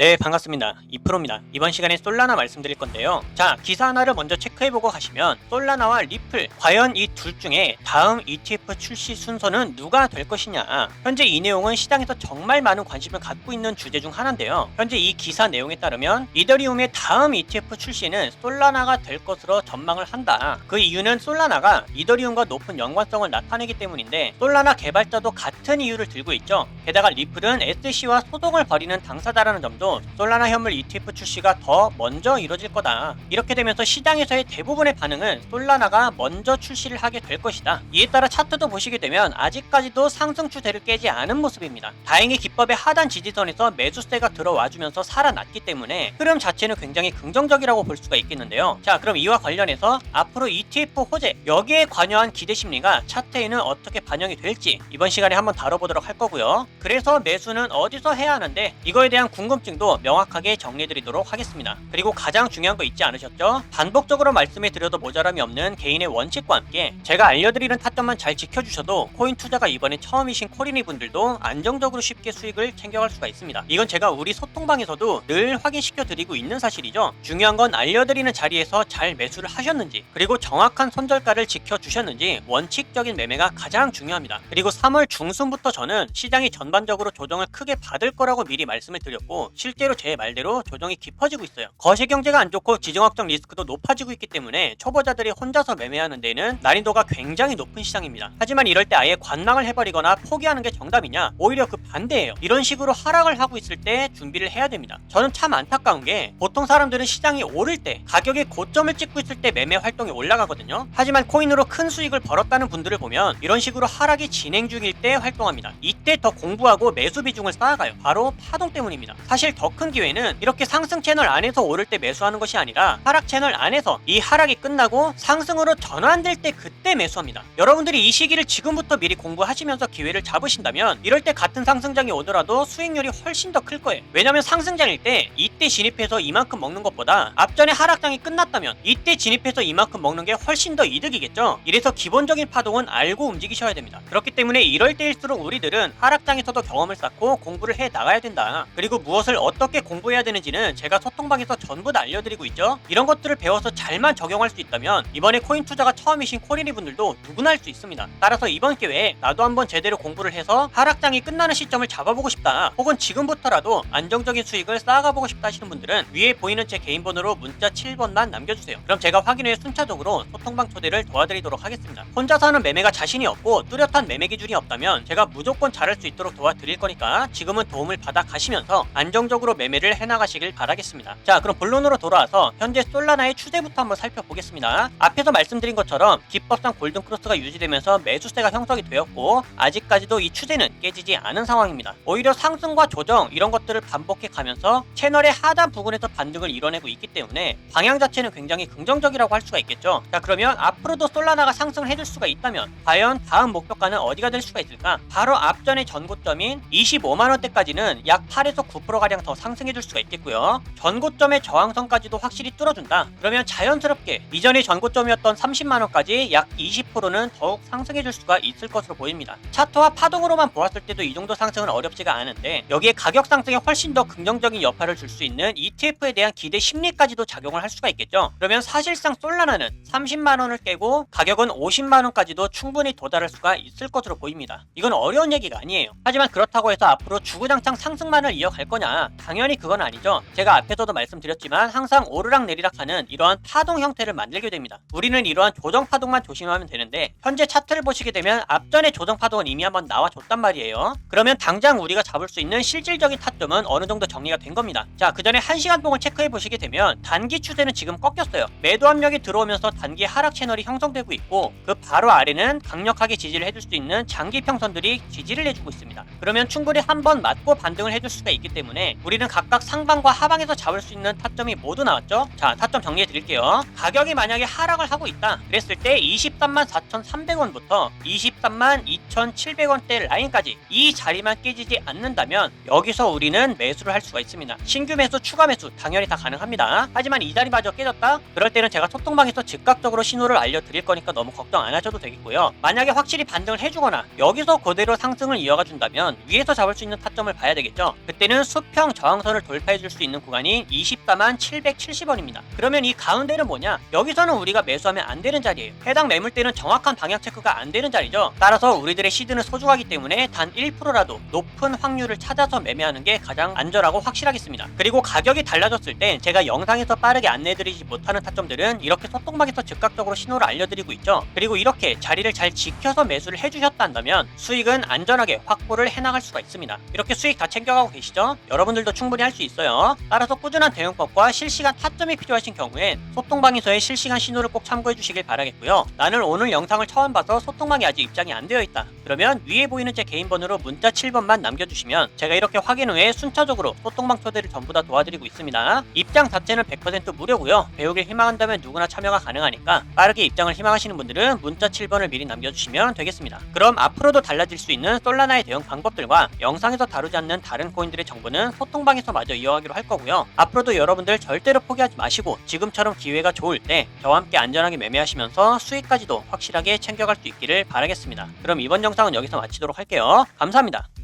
네, 반갑습니다. 이프로입니다. 이번 시간에 솔라나 말씀드릴 건데요. 자, 기사 하나를 먼저 체크해보고 가시면 솔라나와 리플, 과연 이 둘 중에 다음 ETF 출시 순서는 누가 될 것이냐. 현재 이 내용은 시장에서 정말 많은 관심을 갖고 있는 주제 중 하나인데요. 현재 이 기사 내용에 따르면 이더리움의 다음 ETF 출시는 솔라나가 될 것으로 전망을 한다. 그 이유는 솔라나가 이더리움과 높은 연관성을 나타내기 때문인데, 솔라나 개발자도 같은 이유를 들고 있죠. 게다가 리플은 SEC와 소송을 벌이는 당사자라는 점도 솔라나 현물 ETF 출시가 더 먼저 이뤄질 거다. 이렇게 되면서 시장에서의 대부분의 반응은 솔라나가 먼저 출시를 하게 될 것이다. 이에 따라 차트도 보시게 되면 아직까지도 상승 추세를 깨지 않은 모습입니다. 다행히 기법의 하단 지지선에서 매수세가 들어와주면서 살아났기 때문에 흐름 자체는 굉장히 긍정적이라고 볼 수가 있겠는데요. 자, 그럼 이와 관련해서 앞으로 ETF 호재, 여기에 관여한 기대 심리가 차트에는 어떻게 반영이 될지 이번 시간에 한번 다뤄보도록 할 거고요. 그래서 매수는 어디서 해야 하는데, 이거에 대한 궁금증도 명확하게 정리해드리도록 하겠습니다. 그리고 가장 중요한 거 잊지 않으셨죠? 반복적으로 말씀해드려도 모자람이 없는 개인의 원칙과 함께 제가 알려드리는 타점만 잘 지켜주셔도 코인 투자가 이번에 처음이신 코리니 분들도 안정적으로 쉽게 수익을 챙겨갈 수가 있습니다. 이건 제가 우리 소통방에서도 늘 확인시켜드리고 있는 사실이죠. 중요한 건 알려드리는 자리에서 잘 매수를 하셨는지, 그리고 정확한 손절가를 지켜주셨는지, 원칙적인 매매가 가장 중요합니다. 그리고 3월 중순부터 저는 시장이 전반적으로 조정을 크게 받을 거라고 미리 말씀을 드렸고, 실제로 제 말대로 조정이 깊어지고 있어요. 거시경제가 안 좋고 지정학적 리스크도 높아지고 있기 때문에 초보자들이 혼자서 매매하는 데는 난이도가 굉장히 높은 시장입니다. 하지만 이럴 때 아예 관망을 해버리거나 포기하는 게 정답이냐? 오히려 그 반대예요. 이런 식으로 하락을 하고 있을 때 준비를 해야 됩니다. 저는 참 안타까운 게, 보통 사람들은 시장이 오를 때, 가격의 고점을 찍고 있을 때 매매 활동이 올라가거든요. 하지만 코인으로 큰 수익을 벌었다는 분들을 보면 이런 식으로 하락이 진행 중일 때 활동합니다. 이때 더 공부하고 매수 비중을 쌓아가요. 바로 파동 때문입니다. 사실 더 큰 기회는 이렇게 상승 채널 안에서 오를 때 매수하는 것이 아니라 하락 채널 안에서 이 하락이 끝나고 상승으로 전환될 때 그때 매수합니다. 여러분들이 이 시기를 지금부터 미리 공부하시면서 기회를 잡으신다면 이럴 때 같은 상승장이 오더라도 수익률이 훨씬 더 클 거예요. 왜냐면 상승장일 때 이때 진입해서 이만큼 먹는 것보다 앞전에 하락장이 끝났다면 이때 진입해서 이만큼 먹는 게 훨씬 더 이득이겠죠. 이래서 기본적인 파동은 알고 움직이셔야 됩니다. 그렇기 때문에 이럴 때일수록 우리들은 하락장에서도 경험을 쌓고 공부를 해 나가야 된다. 그리고 무엇을 어떻게 공부해야 되는지는 제가 소통방에서 전부 다 알려드리고 있죠. 이런 것들을 배워서 잘만 적용할 수 있다면 이번에 코인 투자가 처음이신 코리니 분들도 누구나 할 수 있습니다. 따라서 이번 기회에 나도 한번 제대로 공부를 해서 하락장이 끝나는 시점을 잡아보고 싶다, 혹은 지금부터라도 안정적인 수익을 쌓아가보고 싶다 하시는 분들은 위에 보이는 제 개인 번호로 문자 7번만 남겨주세요. 그럼 제가 확인 후에 순차적으로 소통방 초대를 도와드리도록 하겠습니다. 혼자서 하는 매매가 자신이 없고 뚜렷한 매매 기준이 없다면 제가 무조건 잘할 수 있도록 도와드릴 거니까 지금은 도움을 받아 가시면서 안정적으로 매매를 해나가시길 바라겠습니다. 자, 그럼 본론으로 돌아와서 현재 솔라나의 추세부터 한번 살펴보겠습니다. 앞에서 말씀드린 것처럼 기법상 골든크로스가 유지되면서 매수세가 형성이 되었고, 아직까지도 이 추세는 깨지지 않은 상황입니다. 오히려 상승과 조정 이런 것들을 반복해 가면서 채널의 하단 부근에서 반등을 이뤄내고 있기 때문에 방향 자체는 굉장히 긍정적이라고 할 수가 있겠죠. 자, 그러면 앞으로도 솔라나가 상승을 해줄 수가 있다면 과연 다음 목표가는 어디가 될 수가 있을까? 바로 앞전의 전고점인 25만원대까지는 약 8에서 9%가량 더 상승해줄 수가 있겠고요. 전고점의 저항선까지도 확실히 뚫어준다. 그러면 자연스럽게 이전의 전고점이었던 30만원까지 약 20%는 더욱 상승해줄 수가 있을 것으로 보입니다. 차트와 파동으로만 보았을 때도 이 정도 상승은 어렵지가 않은데, 여기에 가격 상승에 훨씬 더 긍정적인 여파를 줄 수 있는 ETF에 대한 기대 심리까지도 작용을 할 수가 있겠죠. 그러면 사실상 솔라나는 30만원을 깨고 가격은 50만원까지도 충분히 도달할 수가 있을 것으로 보입니다. 이건 어려운 얘기가 아니에요. 하지만 그렇다고 해서 앞으로 주구장창 상승만을 이어갈 거냐? 당연히 그건 아니죠. 제가 앞에서도 말씀드렸지만 항상 오르락 내리락 하는 이러한 파동 형태를 만들게 됩니다. 우리는 이러한 조정 파동만 조심하면 되는데, 현재 차트를 보시게 되면 앞전의 조정 파동은 이미 한번 나와줬단 말이에요. 그러면 당장 우리가 잡을 수 있는 실질적인 타점은 어느 정도 정리가 된 겁니다. 자, 그 전에 1시간 동을 체크해 보시게 되면 단기 추세는 지금 꺾였어요. 매도 압력이 들어오면서 단기 하락 채널이 형성되고 있고, 그 바로 아래는 강력하게 지지를 해줄 수 있는 장기 평선들이 지지를 해주고 있습니다. 그러면 충분히 한번 맞고 반등을 해줄 수가 있기 때문에 우리는 각각 상방과 하방에서 잡을 수 있는 타점이 모두 나왔죠. 자, 타점 정리해 드릴게요. 가격이 만약에 하락을 하고 있다 그랬을 때 23만 4,300원부터 23만 2,700원대 라인까지 이 자리만 깨지지 않는다면 여기서 우리는 매수를 할 수가 있습니다. 신규 매수, 추가 매수 당연히 다 가능합니다. 하지만 이 자리마저 깨졌다? 그럴 때는 제가 소통방에서 즉각적으로 신호를 알려드릴 거니까 너무 걱정 안 하셔도 되겠고요. 만약에 확실히 반등을 해주거나 여기서 그대로 상승을 이어가 준다면 위에서 잡을 수 있는 타점을 봐야 되겠죠. 그때는 수평 일정 저항선을 돌파해 줄 수 있는 구간이 24만 770원입니다. 그러면 이 가운데는 뭐냐? 여기서는 우리가 매수하면 안 되는 자리예요. 해당 매물대는 정확한 방향 체크가 안 되는 자리죠. 따라서 우리들의 시드는 소중하기 때문에 단 1%라도 높은 확률을 찾아서 매매하는 게 가장 안전하고 확실하겠습니다. 그리고 가격이 달라졌을 땐 제가 영상에서 빠르게 안내해드리지 못하는 타점들은 이렇게 소통방에서 즉각적으로 신호를 알려드리고 있죠. 그리고 이렇게 자리를 잘 지켜서 매수를 해주셨다 한다면 수익은 안전하게 확보를 해나갈 수가 있습니다. 이렇게 수익 다 챙겨가고 계시죠? 여러분들도 충분히 할 수 있어요. 따라서 꾸준한 대응법과 실시간 타점이 필요하신 경우엔 소통방에서의 실시간 신호를 꼭 참고해 주시길 바라겠고요. 나는 오늘 영상을 처음 봐서 소통방이 아직 입장이 안 되어 있다. 그러면 위에 보이는 제 개인 번호로 문자 7번만 남겨주시면 제가 이렇게 확인 후에 순차적으로 소통방 초대를 전부 다 도와드리고 있습니다. 입장 자체는 100% 무료고요. 배우길 희망한다면 누구나 참여가 가능하니까 빠르게 입장을 희망하시는 분들은 문자 7번을 미리 남겨주시면 되겠습니다. 그럼 앞으로도 달라질 수 있는 솔라나의 대응 방법들과 영상에서 다루지 않는 다른 코인들의 정보는 소통방에서 마저 이어가기로 할 거고요. 앞으로도 여러분들 절대로 포기하지 마시고 지금처럼 기회가 좋을 때 저와 함께 안전하게 매매하시면서 수익까지도 확실하게 챙겨갈 수 있기를 바라겠습니다. 그럼 이번 영상은 여기서 마치도록 할게요. 감사합니다.